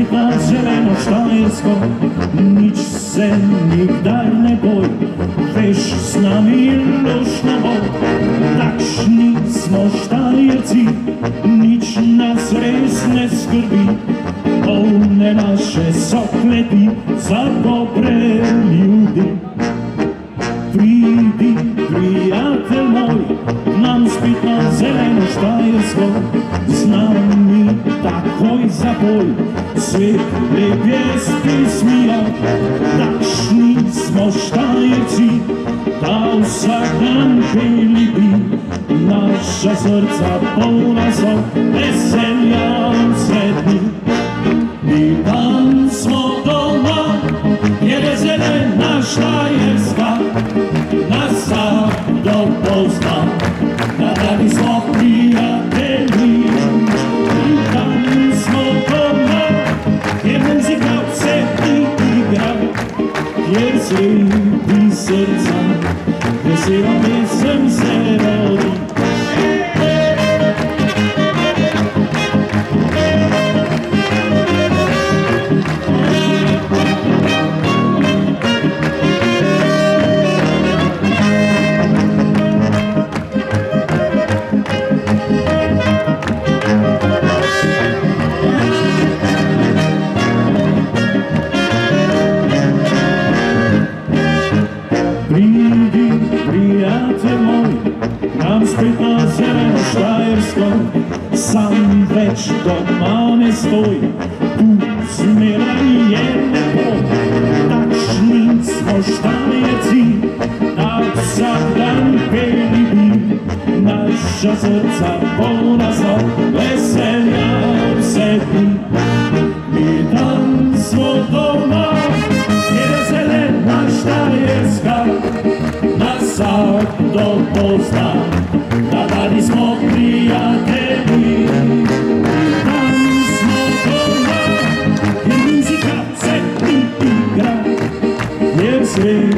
spita zeleno Štajersko, nič se nikdaj ne boj, veš s nami lušno bo. Takšni smo Štajerci, nič nas res ne skrbi, polne naše so kleti za dobre ljudi. Pridi, prijatelj moj, nam spet na zeleno Štajersko, z nami takoj zapoj, svet lep je stismijo. Takšni smo Štajerci, da vsak dan peli bi, naša srca polna so veselja vse dni. Mi tam smo doma, je zelena Štajerska, nas vsakdo pozna, da radi smo prijatelji. Mi tam smo doma, je muzika vse igra, kjer sveti srca, vesela pesem se rodi. Pridi, prijatelj moj, nam spet na zeleno Štajersko, sam več doma ne stoj, tu zmeraj je lepo. Takšni smo Štajerci, da vsak dan peli bi, naša srca polna so veselja vse dni. Mi tam smo doma, je zelena Štajerska, nas vsakdo pozna, da radi smo prijatelji. Tam smo doma, je muzika vse igra, kjer svet